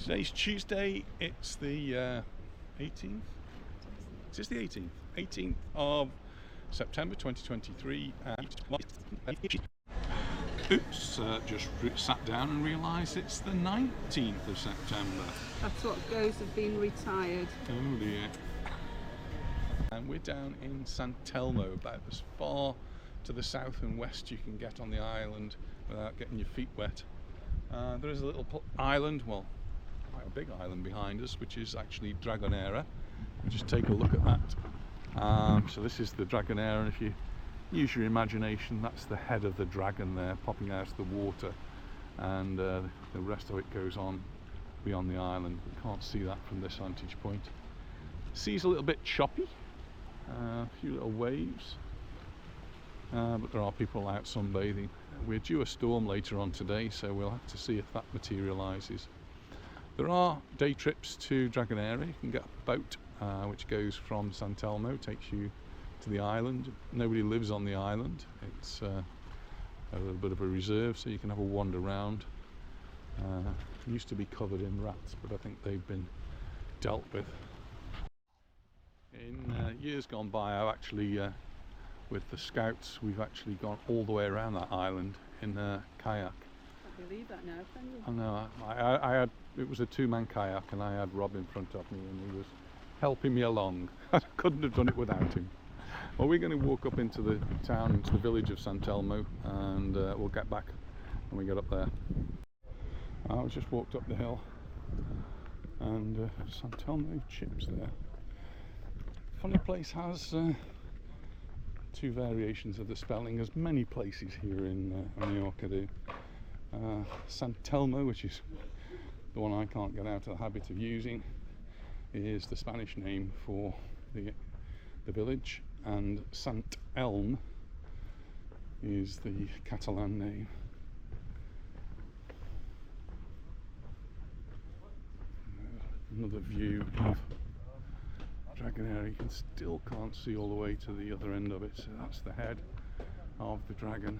Today's Tuesday, it's the 18th? Is this the 18th? 18th of September 2023. Oops, just sat down and realised it's the 19th of September. That's what goes of being retired. Oh dear. And we're down in San Telmo, about as far to the south and west you can get on the island without getting your feet wet. There is a little island, well, quite a big island behind us, which is actually Dragonera. We'll just take a look at that. So this is the Dragonera, and if you use your imagination, that's the head of the dragon there popping out of the water, and the rest of it goes on beyond the island. We can't see that from this vantage point. The sea's a little bit choppy, a few little waves, but there are people out sunbathing. We're due a storm later on today, so we'll have to see if that materialises. There are day trips to Dragonera. You can get a boat which goes from San Telmo, takes you to the island. Nobody lives on the island. It's a little bit of a reserve, so you can have a wander around. It used to be covered in rats, but I think they've been dealt with. In years gone by, I've actually, with the scouts, we've actually gone all the way around that island in a kayak. I believe that now, can you? I know. I had, it was a two-man kayak, and I had Rob in front of me, and he was helping me along. I couldn't have done it without him. Well, we're going to walk up into the town, into the village of Sant Elm, and we'll get back when we get up there. I just walked up the hill, and Sant Elm chips there. Funny place, has two variations of the spelling, as many places here in Mallorca do. Sant Telmo, which is the one I can't get out of the habit of using, is the Spanish name for the village, and Sant Elm is the Catalan name. Another view of Dragonera. You still can't see all the way to the other end of it, so that's the head of the dragon,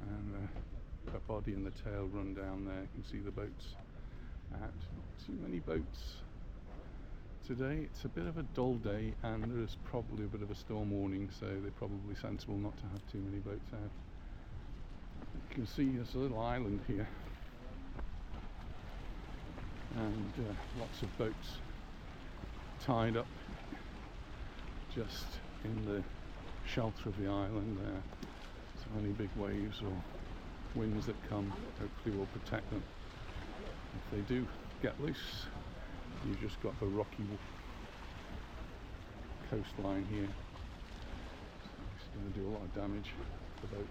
and the body and the tail run down there. You can see the boats out. Not too many boats today. It's a bit of a dull day, and there is probably a bit of a storm warning, so they're probably sensible not to have too many boats out. You can see there's a little island here, and lots of boats tied up just in the shelter of the island there. So any big waves or winds that come hopefully will protect them. If they do get loose, you've just got the rocky coastline here. So it's going to do a lot of damage to the boat.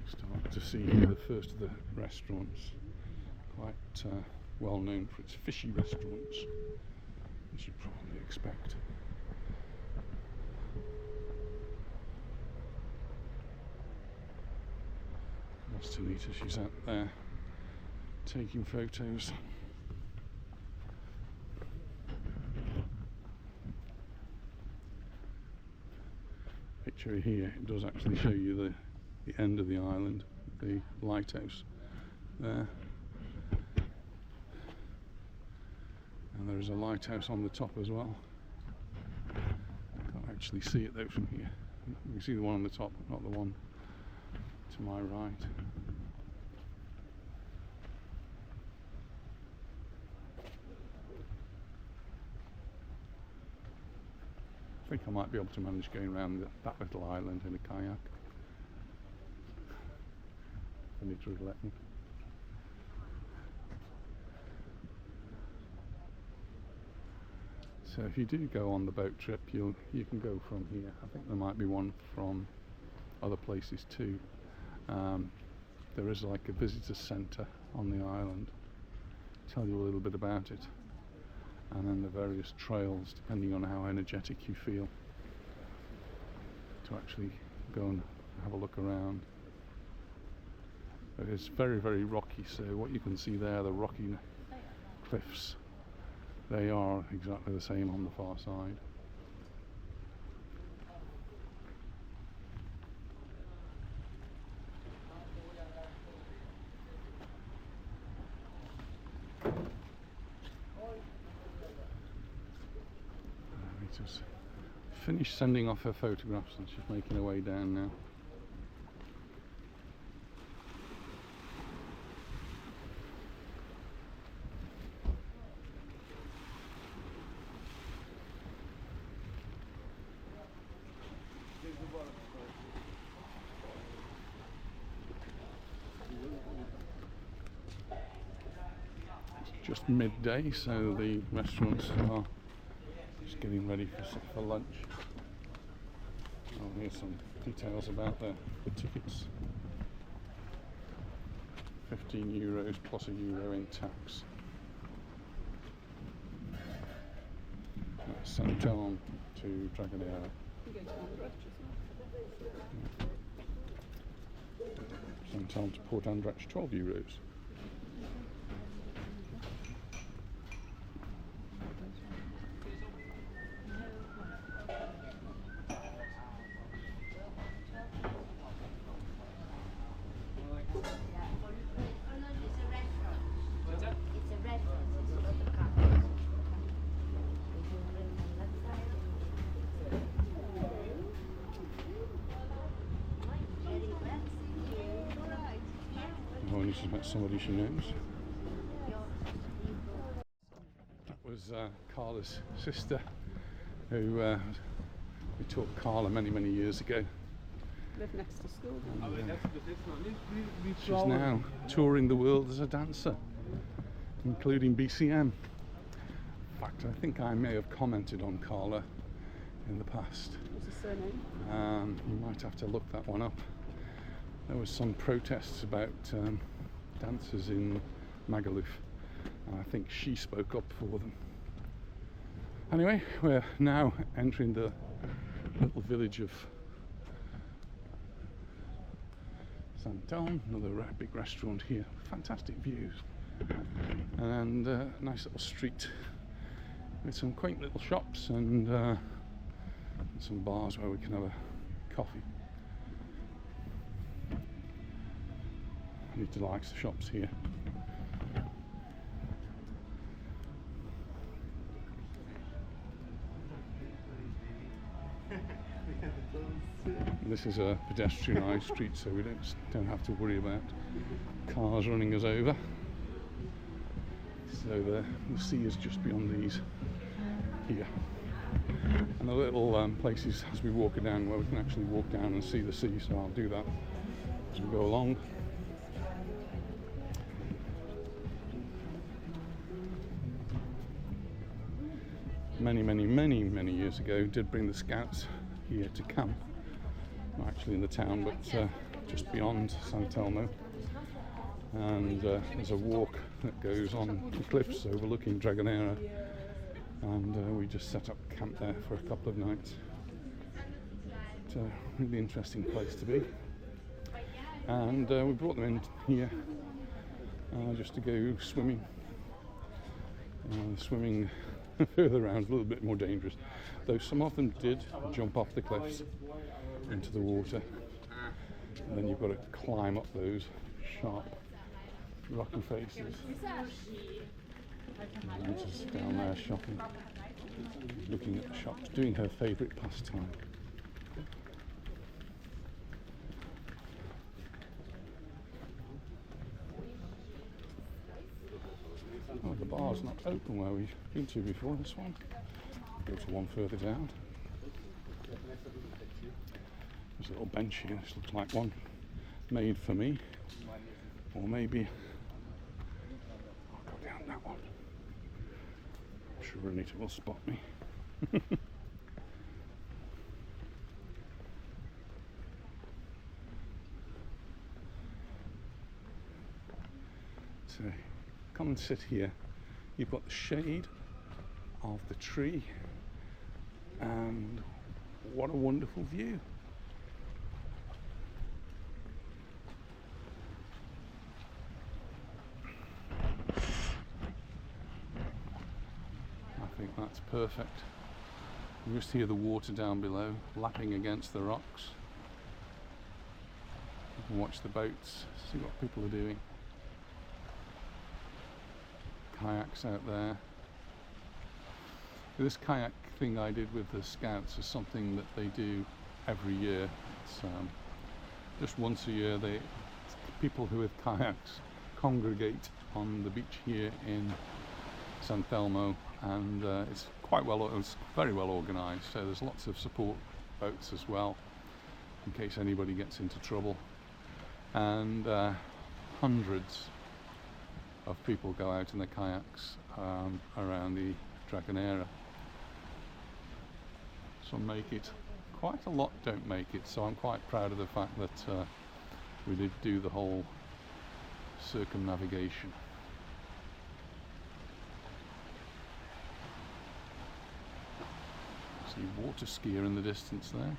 Start to see here the first of the restaurants, quite well known for its fishy restaurants, as you'd probably expect. That's Anita, she's out there taking photos. Picture here, it does actually show you the end of the island, the lighthouse there, and there is a lighthouse on the top as well. Can't actually see it though from here. You can see the one on the top, not the one to my right. I think I might be able to manage going around that little island in a kayak. Anita would let me. So if you do go on the boat trip, you can go from here. I think there might be one from other places too. There is like a visitor centre on the island. Tell you a little bit about it, and then the various trails depending on how energetic you feel, to actually go and have a look around. It's very, very rocky, so what you can see there, the rocky cliffs, they are exactly the same on the far side. Just finished sending off her photographs and she's making her way down now. It's just midday, so the restaurants are just getting ready for lunch. Oh, here's some details about the tickets. €15 plus €1 in tax. That's Sant Elm to Dragonera. Sant Elm to Port Andratx, €12. Oh, and she's met somebody she knows. That was Carla's sister, who we taught Carla many, many years ago. Live next to school. She's now touring the world as a dancer, including BCM. In fact, I think I may have commented on Carla in the past. What's the surname? You might have to look that one up. There was some protests about dancers in Magaluf, and I think she spoke up for them. Anyway, we're now entering the little village of Sant Elm, another big restaurant here. Fantastic views, and a nice little street with some quaint little shops and some bars where we can have a coffee. Anita likes the shops here. This is a pedestrianised street, so we don't have to worry about cars running us over. So the sea is just beyond these here. And the little places as we walk down where we can actually walk down and see the sea, so I'll do that as we go along. Many years ago, did bring the scouts here to camp. Not actually in the town, but just beyond San Telmo. And there's a walk that goes on the cliffs overlooking Dragonera, and we just set up camp there for a couple of nights. It's a really interesting place to be. And we brought them in here just to go swimming. Swimming further around is a little bit more dangerous, though some of them did jump off the cliffs into the water, and then you've got to climb up those sharp rocky faces. And just down there shopping, looking at the shops, doing her favourite pastime. Oh, the bar's not open where we've been to before, this one. Go to one further down. There's a little bench here, this looks like one made for me. Or maybe I'll go down that one. I'm sure Anita will spot me. So come and sit here. You've got the shade of the tree, and what a wonderful view. That's perfect. You just hear the water down below lapping against the rocks. You can watch the boats, see what people are doing. Kayaks out there. This kayak thing I did with the scouts is something that they do every year. It's just once a year people who with kayaks congregate on the beach here in San Telmo, and it's very well organised, so there's lots of support boats as well in case anybody gets into trouble, and hundreds of people go out in the kayaks around the Dragonera. Some make it, quite a lot don't make it, so I'm quite proud of the fact that we did do the whole circumnavigation. See water skier in the distance there.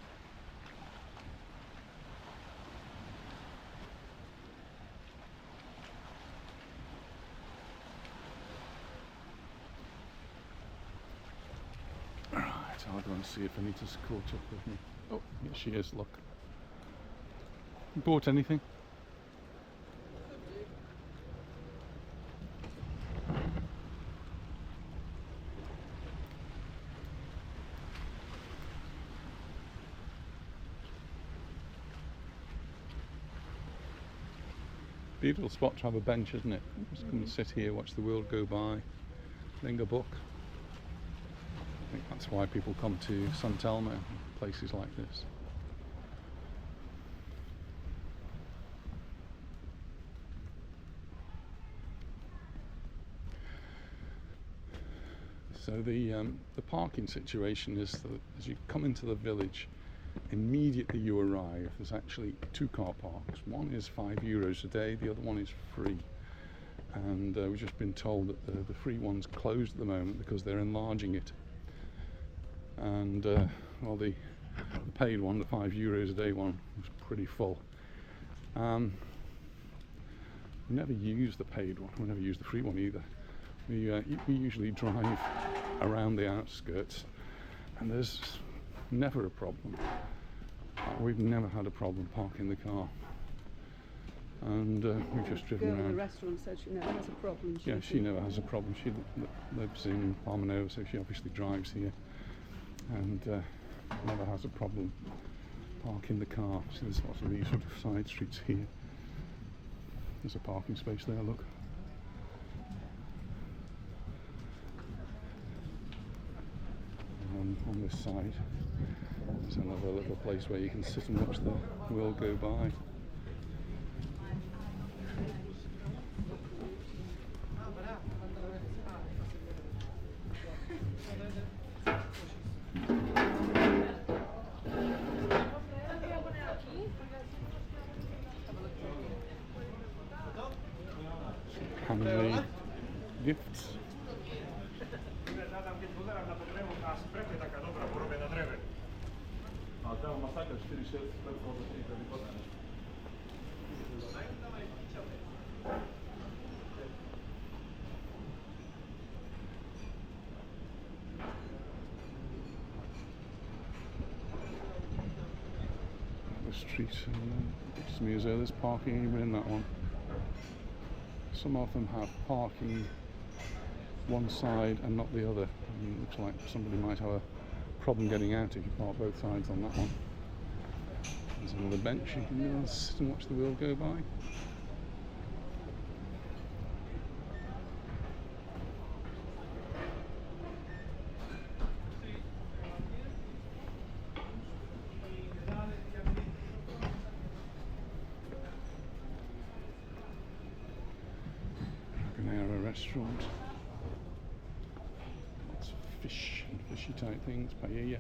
I'll go and see if Anita's caught up with me. Oh, here she is, look. You bought anything? Beautiful spot to have a bench, isn't it? Just come and sit here, watch the world go by, reading a book. I think that's why people come to Sant Elm, places like this. So the parking situation is that as you come into the village, immediately you arrive, there's actually two car parks. One is €5 a day, the other one is free. And we've just been told that the free one's closed at the moment because they're enlarging it. And well, the paid one, the €5 a day one, was pretty full. We never use the paid one, we never use the free one either. We usually drive around the outskirts, and there's never a problem. We've never had a problem parking the car, and we've just driven around. The restaurant said she never has a problem. Yeah, she never has a problem. She lives in Palmanova, so she obviously drives here, and never has a problem parking the car. So there's lots of these sort of side streets here. There's a parking space there, look. On this side there's another little place where you can sit and watch the world go by. Handmade gifts. The street, it's me as though there's parking even in that one. Some of them have parking one side and not the other. I mean, it looks like somebody might have a problem getting out if you park both sides on that one. There's another bench you can go and sit and watch the world go by. Dragonera restaurant. Lots of fish and fishy type things, paella.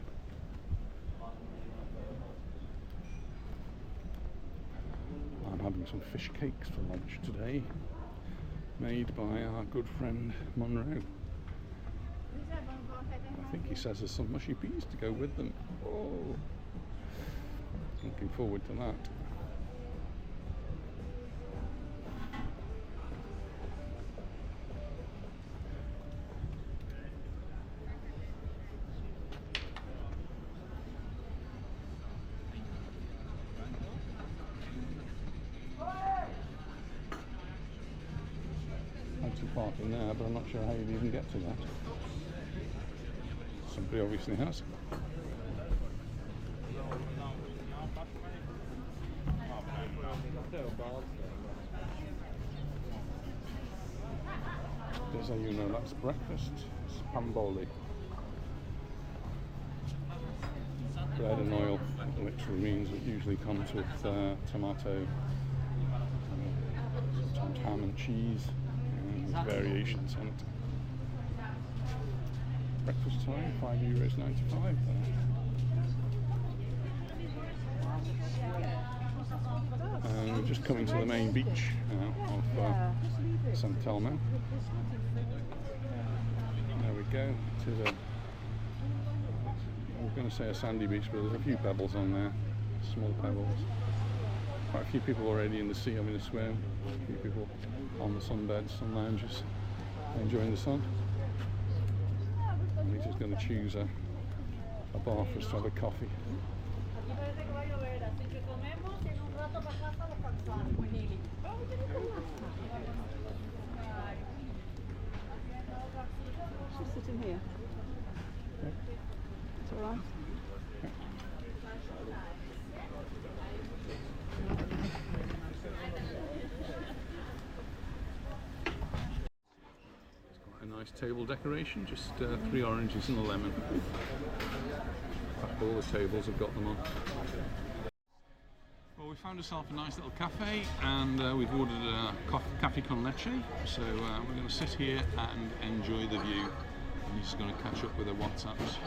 I'm having some fish cakes for lunch today, made by our good friend Monroe. I think he says there's some mushy peas to go with them. Oh, looking forward to that. parking there, but I'm not sure how you'd even get to that. Somebody obviously has. Just so you know, that's breakfast. Spamboli. Bread and oil, literally means it usually comes with tomato, sometimes ham and cheese, and there's variations on it. Breakfast time, €5.95 there. And we're just coming to the main beach now of San Telmo. There we go. It is a, I was going to say a sandy beach, but there's a few pebbles on there, small pebbles. Quite a few people already in the sea having a swim, a few people on the sunbeds, sun lounges, enjoying the sun. And he's just going to choose a bar for us to have a coffee. She's sitting here. Okay. It's all right. A nice table decoration, just 3 oranges and a lemon. In fact, all the tables have got them on. Well, we found ourselves a nice little cafe, and we've ordered a cafe con leche, so we're going to sit here and enjoy the view. And he's going to catch up with her WhatsApps.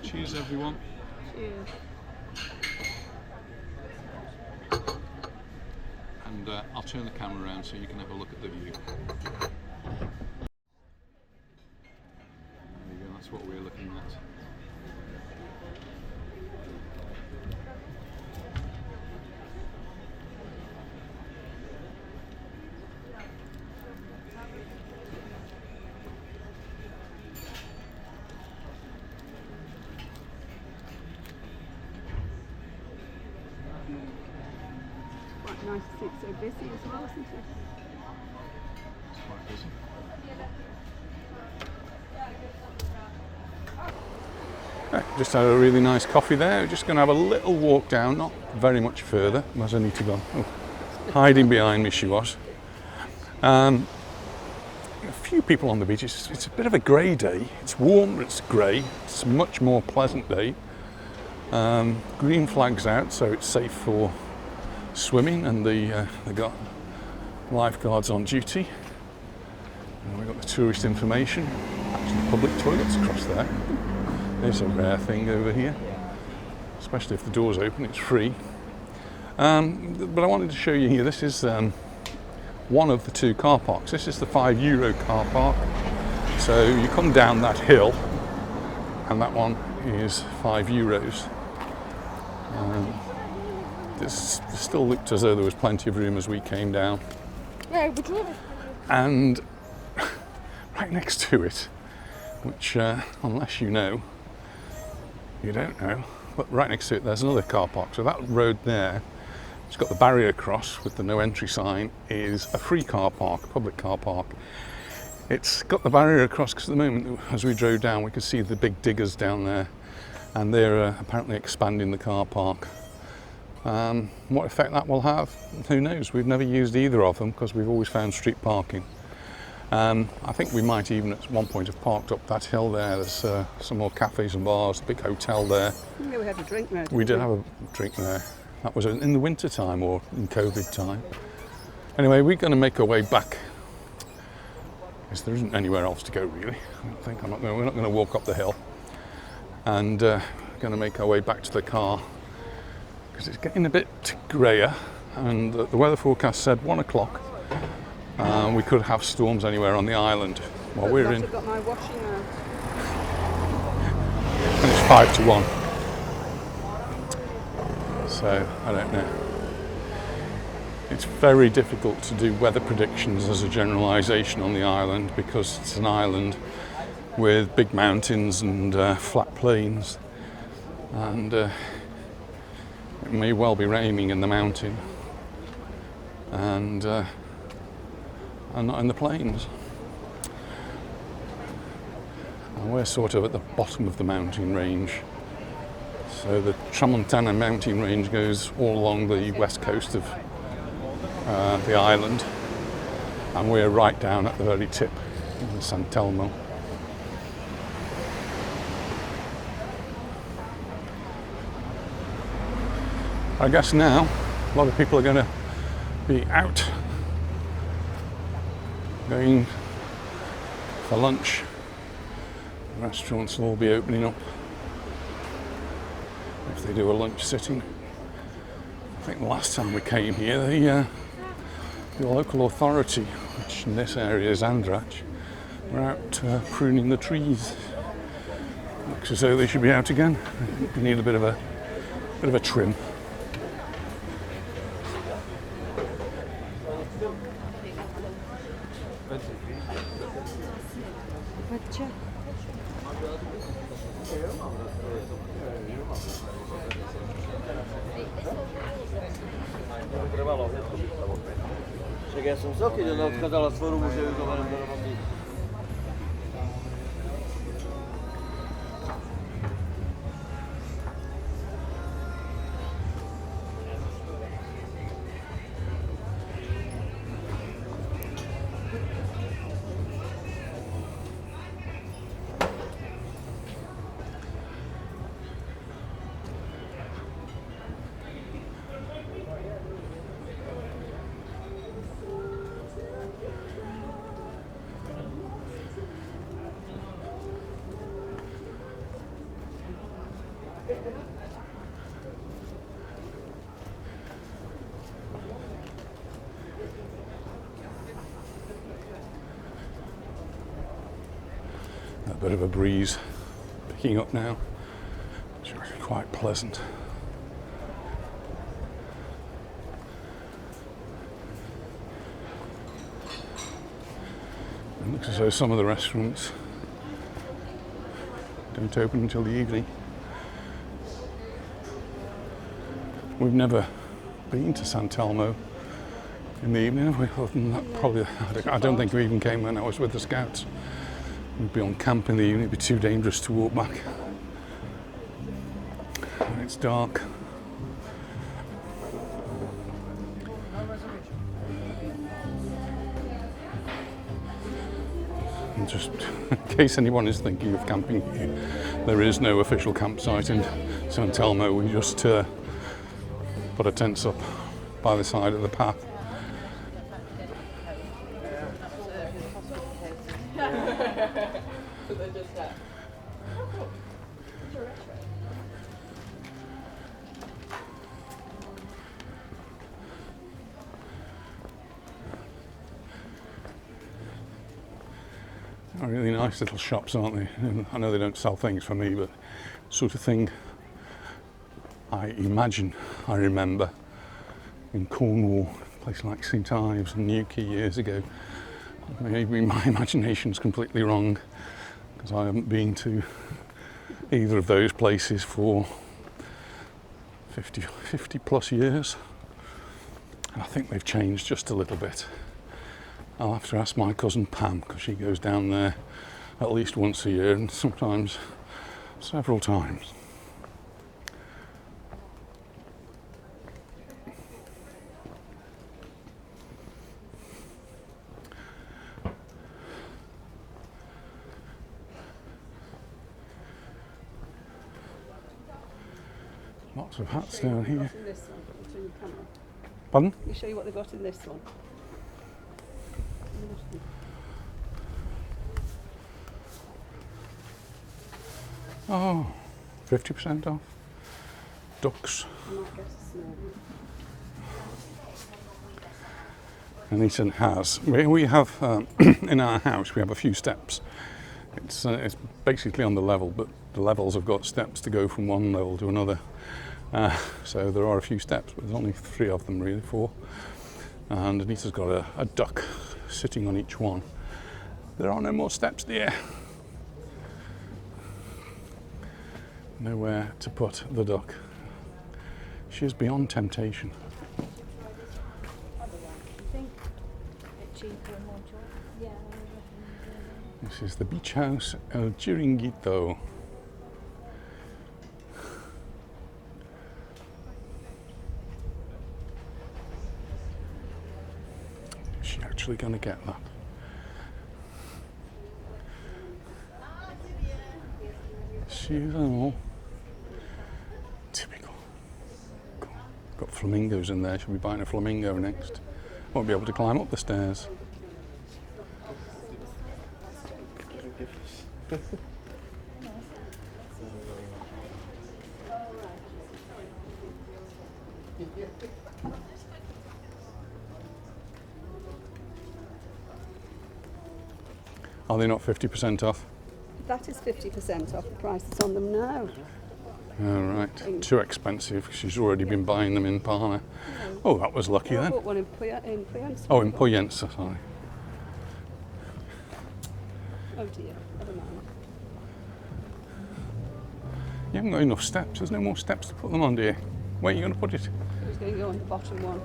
Cheers everyone. Cheers. And I'll turn the camera around so you can have a look at the view. There you go, that's what we're looking at. Quite nice to see it so busy as well, isn't it? It's quite busy. Just had a really nice coffee there. We're just going to have a little walk down, not very much further. Where's Anita gone? Oh, hiding behind me she was. A few people on the beach. It's a bit of a grey day. It's warm, it's grey. It's a much more pleasant day. Green flags out, so it's safe for swimming, and they got lifeguards on duty. And we've got the tourist information. Actually, public toilets across there. There's a rare thing over here, especially if the door's open, it's free. But I wanted to show you here, this is one of the 2 car parks. This is the €5 car park. So you come down that hill, and that one is €5. This still looked as though there was plenty of room as we came down. And right next to it, which unless you know, you don't know, but right next to it there's another car park. So that road there, it's got the barrier across with the no entry sign, is a free car park, public car park. It's got the barrier across because at the moment, as we drove down, we could see the big diggers down there, and they're apparently expanding the car park. What effect that will have, who knows? We've never used either of them because we've always found street parking. I think we might even at one point have parked up that hill there. There's some more cafes and bars, a big hotel there. Yeah, we had a drink there. We did have a drink there. That was in the winter time or in COVID time. Anyway, we're going to make our way back. Because there isn't anywhere else to go really. I don't think we're not going to walk up the hill. And going to make our way back to the car because it's getting a bit greyer, and the weather forecast said 1 o'clock. We could have storms anywhere on the island. Well, we're in. I've got my washing out. And it's 5 to 1. So I don't know. It's very difficult to do weather predictions as a generalisation on the island because it's an island with big mountains and flat plains, and it may well be raining in the mountain and not in the plains. And we're sort of at the bottom of the mountain range. So the Tramontana mountain range goes all along the west coast of the island, and we're right down at the very tip in San Telmo. I guess now a lot of people are going to be out going for lunch. Restaurants will all be opening up if they do a lunch sitting. I think the last time we came here, the local authority, which in this area is Andrach, were out pruning the trees. Looks as though they should be out again. We need a bit of a trim. Ja sam svaki dan otkazala svoju muževu za vanem da nam nije. A bit of a breeze picking up now, which is quite pleasant. It looks as though some of the restaurants don't open until the evening. We've never been to San Telmo in the evening, have we? Other than that, probably, I don't think we even came when I was with the Scouts. We'd be on camp in the evening, it'd be too dangerous to walk back. And it's dark. And just in case anyone is thinking of camping here, there is no official campsite in San Telmo. We just put our tents up by the side of the path. Oh, really nice little shops, aren't they? And I know they don't sell things for me, but sort of thing I imagine I remember in Cornwall, a place like St Ives and Newquay years ago. Maybe my imagination's completely wrong, because I haven't been to either of those places for 50 plus years. I think they've changed just a little bit. I'll have to ask my cousin Pam, because she goes down there at least once a year, and sometimes several times. Lots of hats down here. Pardon? Let me show you what they've got in this one. Oh, 50% off. Ducks. Anita has. We have in our house. We have a few steps. It's basically on the level, but the levels have got steps to go from one level to another. So there are a few steps, but there's only 3 of them, really, 4. And Anita's got a duck sitting on each one. There are no more steps there. Nowhere to put the duck. She is beyond temptation. I think it's cheaper in Majorca. Yeah. This is the beach house El Chiringuito. Is she actually going to get that? She's all typical. Got flamingos in there. She'll be buying a flamingo next. Won't be able to climb up the stairs. Are they not 50% off? That is 50% off the price that's on them now. Oh, right. Too expensive. She's already been buying them in Palma. Oh, that was lucky I then. bought one in Puyensa. Oh, in Poyensa, sorry. Oh dear, never mind. You haven't got enough steps. There's no more steps to put them on, dear. Where are you going to put it? I was going to go on the bottom one.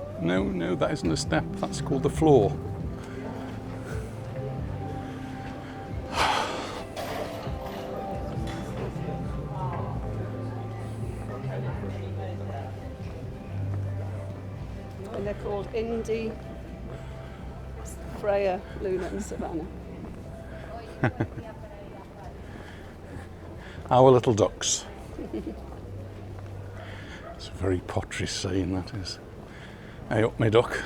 No, that isn't a step. That's called the floor. And they're called Indy, Freya, Luna and Savannah. Our little ducks. It's a very pottery saying, that is. Hey up, me duck.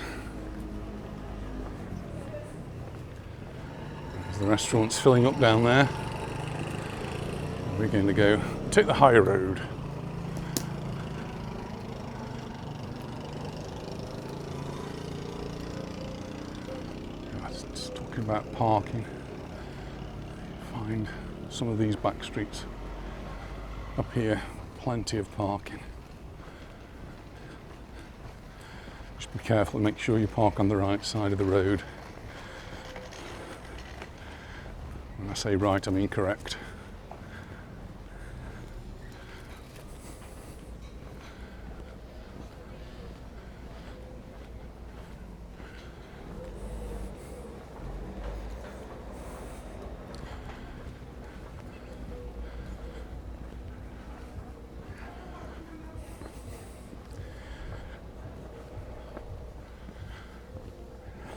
The restaurant's filling up down there. We're going to go take the high road. It's talking about parking. Find some of these back streets up here, plenty of parking. Just be careful and make sure you park on the right side of the road. When I say right, I mean correct.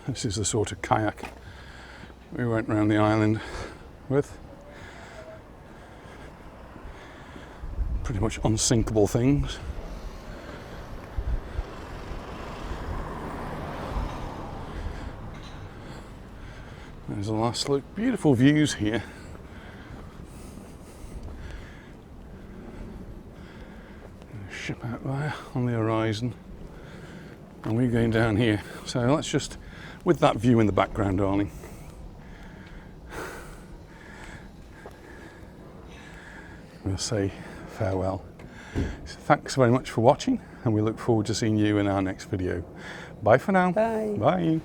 This is the sort of kayak we went around the island with. Pretty much unsinkable things. There's a last look. Beautiful views here. A ship out there on the horizon. And we're going down here. So let's just, with that view in the background, darling. We'll say farewell. So thanks very much for watching, and we look forward to seeing you in our next video. Bye for now. Bye. Bye.